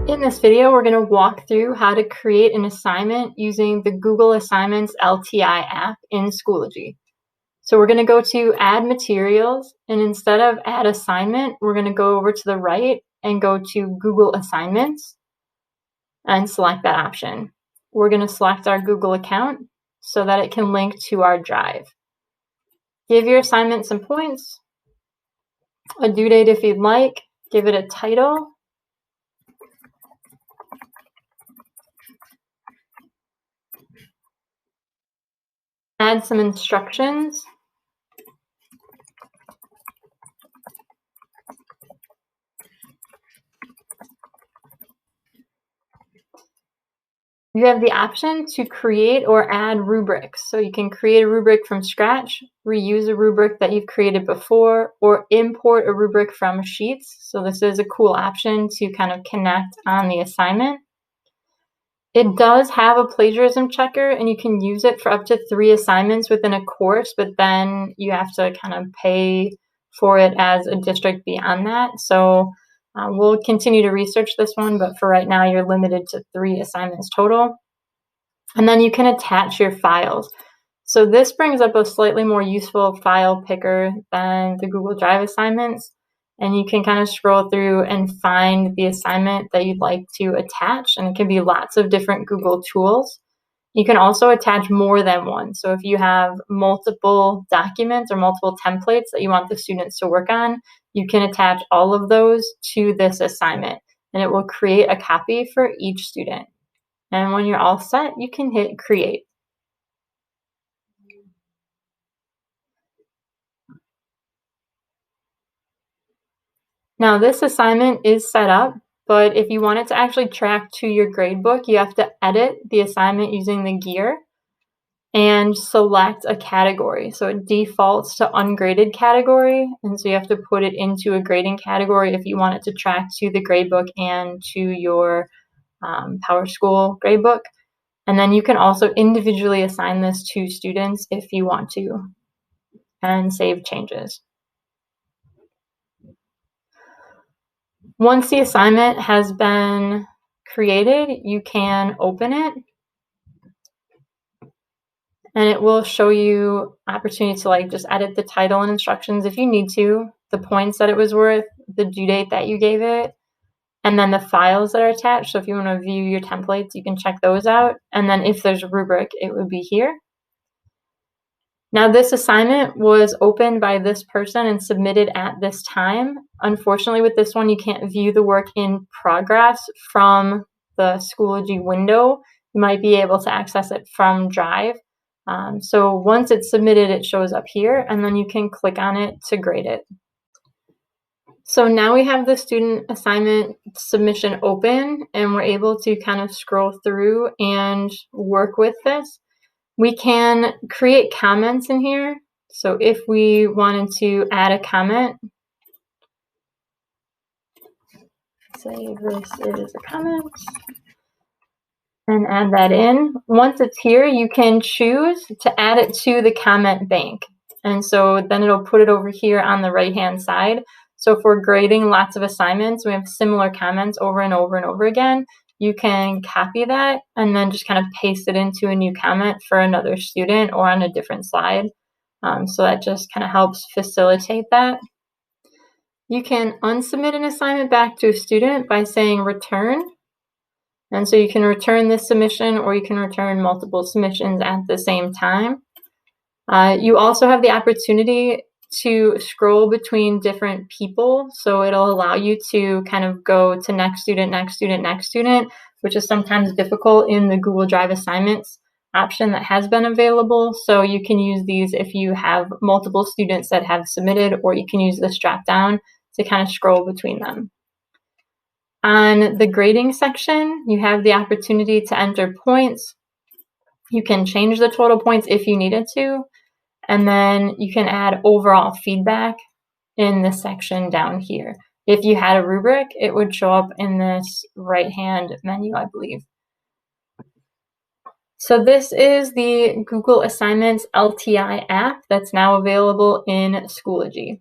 In this video, we're going to walk through how to create an assignment using the Google Assignments LTI app in Schoology. So we're going to go to Add Materials, and instead of Add Assignment, we're going to go over to the right and go to Google Assignments and select that option. We're going to select our Google account so that it can link to our drive. Give your assignment some points, a due date if you'd like, give it a title, add some instructions, you have the option to create or add rubrics. So you can create a rubric from scratch, reuse a rubric that you've created before, or import a rubric from Sheets. So this is a cool option to kind of connect on the assignment. It does have a plagiarism checker, and you can use it for up to 3 assignments within a course, but then you have to kind of pay for it as a district beyond that. So we'll continue to research this one, but for right now, you're limited to 3 assignments total. And then you can attach your files. So this brings up a slightly more useful file picker than the Google Drive assignments. And you can kind of scroll through and find the assignment that you'd like to attach. And it can be lots of different Google tools. You can also attach more than one. So if you have multiple documents or multiple templates that you want the students to work on, you can attach all of those to this assignment, and it will create a copy for each student. And when you're all set, you can hit create. Now this assignment is set up, but if you want it to actually track to your gradebook, you have to edit the assignment using the gear and select a category. So it defaults to ungraded category, and so you have to put it into a grading category if you want it to track to the gradebook and to your PowerSchool gradebook. And then you can also individually assign this to students if you want to, and save changes. Once the assignment has been created, you can open it, and it will show you opportunity to just edit the title and instructions if you need to, the points that it was worth, the due date that you gave it, and then the files that are attached. So if you want to view your templates, you can check those out. And then if there's a rubric, it would be here. Now this assignment was opened by this person and submitted at this time. Unfortunately, with this one, you can't view the work in progress from the Schoology window. You might be able to access it from Drive. So once it's submitted, it shows up here, and then you can click on it to grade it. So now we have the student assignment submission open, and we're able to kind of scroll through and work with this. We can create comments in here. So if we wanted to add a comment, say this is a comment, and add that in. Once it's here, you can choose to add it to the comment bank. And so then it'll put it over here on the right-hand side. So if we're grading lots of assignments, we have similar comments over and over and over again, you can copy that and then just kind of paste it into a new comment for another student or on a different slide. So that just kind of helps facilitate that. You can unsubmit an assignment back to a student by saying return. And so you can return this submission, or you can return multiple submissions at the same time. You also have the opportunity to scroll between different people. So it'll allow you to kind of go to next student, next student, next student, which is sometimes difficult in the Google Drive assignments option that has been available. So you can use these if you have multiple students that have submitted, or you can use this drop down to kind of scroll between them. On the grading section, you have the opportunity to enter points. You can change the total points if you needed to. And then you can add overall feedback in this section down here. If you had a rubric, it would show up in this right-hand menu, I believe. So this is the Google Assignments LTI app that's now available in Schoology.